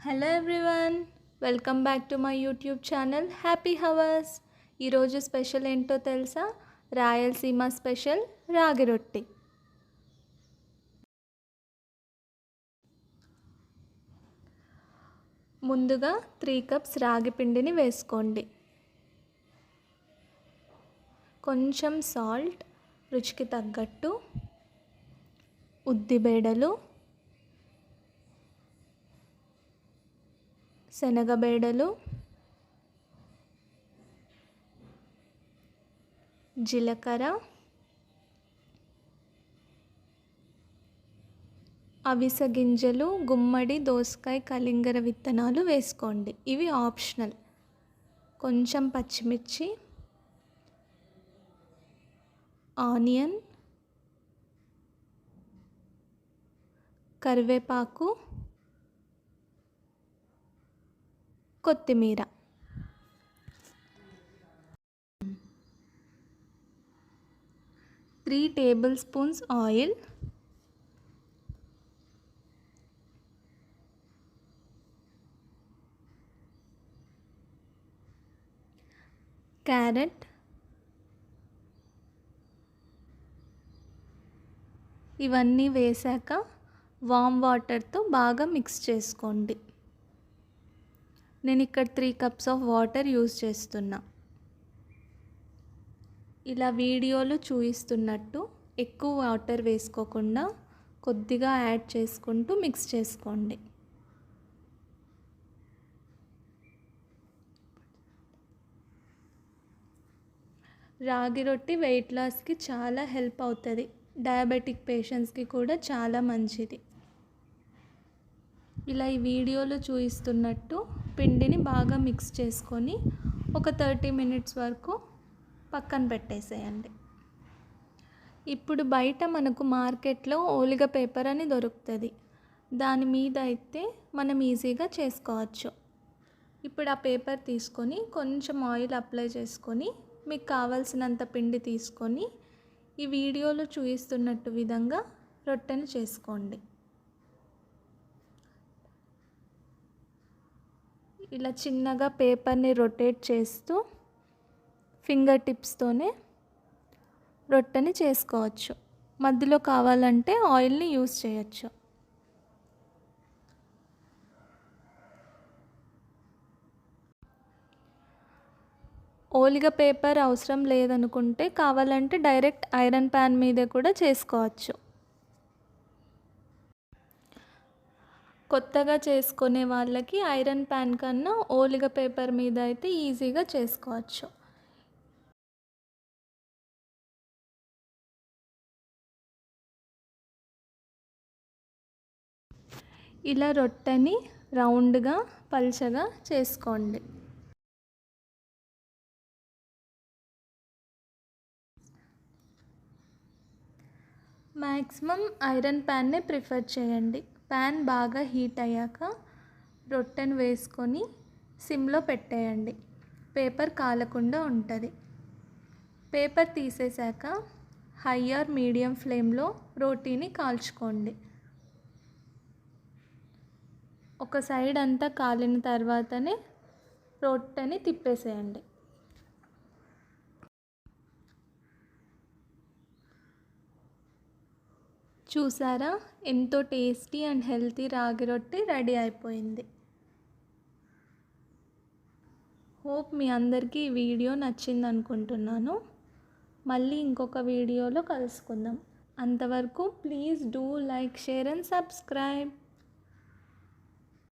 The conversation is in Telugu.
Hello everyone, welcome back to my YouTube channel happy hours. ఈరోజు స్పెషల్ ఏంటో తెలుసా? రాయలసీమ స్పెషల్ రాగి రొట్టి. ముందుగా 3 కప్స్ రాగి పిండిని వేసుకోండి. కొంచెం సాల్ట్, రుచికి తగ్గట్టు, ఉద్దిబేడలు, శనగబేడలు, జీలకర్ర, అవిసె గింజలు, గుమ్మడి, దోసకాయ, కలింగర విత్తనాలు వేసుకోండి. ఇవి ఆప్షనల్. కొంచెం పచ్చిమిర్చి, ఆనియన్, కరివేపాకు, కొత్తిమీర. 3 టేబుల్ స్పూన్స్ ఆయిల్, క్యారెట్, ఇవన్నీ వేశాక వామ్ వాటర్తో బాగా మిక్స్ చేసుకోండి. నేను ఇక్కడ 3 కప్స్ ఆఫ్ వాటర్ యూజ్ చేస్తున్నా. ఇలా వీడియోలో చూపిస్తున్నట్టు ఎక్కువ వాటర్ వేసుకోకుండా కొద్దిగా యాడ్ చేసుకుంటూ మిక్స్ చేసుకోండి. రాగి రొట్టి వెయిట్ లాస్కి చాలా హెల్ప్ అవుతుంది. డయాబెటిక్ పేషెంట్స్కి కూడా చాలా మంచిది. ఇలా ఈ వీడియోలో చూపిస్తున్నట్టు పిండిని బాగా మిక్స్ చేసుకొని ఒక 30 మినిట్స్ వరకు పక్కన పెట్టేసేయండి. ఇప్పుడు బయట మనకు మార్కెట్లో ఓలిగ పేపర్ అని దొరుకుతుంది. దాని మీద అయితే మనం ఈజీగా చేసుకోవచ్చు. ఇప్పుడు ఆ పేపర్ తీసుకొని కొంచెం ఆయిల్ అప్లై చేసుకొని మీకు కావాల్సినంత పిండి తీసుకొని ఈ వీడియోలో చూపిస్తున్నట్టు విధంగా రొట్టెను చేసుకోండి. ఇలా చిన్నగా పేపర్ని రొటేట్ చేస్తూ ఫింగర్ టిప్స్తోనే రొట్టెని చేసుకోవచ్చు. మధ్యలో కావాలంటే ఆయిల్ని యూస్ చేయొచ్చు. ఓలిగ పేపర్ అవసరం లేదనుకుంటే కావాలంటే డైరెక్ట్ ఐరన్ ప్యాన్ మీద కూడా చేసుకోవచ్చు. కొత్తగా చేసుకునే వాళ్ళకి ఐరన్ ప్యాన్ కన్నా ఓలిగ పేపర్ మీద అయితే ఈజీగా చేసుకోవచ్చు. ఇలా రొట్టెని రౌండ్గా పల్చగా చేసుకోండి. మ్యాక్సిమం ఐరన్ ప్యాన్నే ప్రిఫర్ చేయండి. ప్యాన్ బాగా హీట్ అయ్యాక రొట్టెను వేసుకొని సిమ్లో పెట్టేయండి. పేపర్ కాలకుండా ఉంటుంది. పేపర్ తీసేశాక హై ఆర్ మీడియం ఫ్లేమ్లో రోటీని కాల్చుకోండి. ఒక సైడ్ అంతా కాలిన తర్వాతనే రొట్టెని తిప్పేసేయండి. చూసారా, ఎంతో టేస్టీ అండ్ హెల్తీ రాగి రొట్టి రెడీ అయిపోయింది. హోప్ మీ అందరికీ ఈ వీడియో నచ్చింది అనుకుంటున్నాను. మళ్ళీ ఇంకొక వీడియోలో కలుసుకుందాం. అంతవరకు please do like, share and subscribe.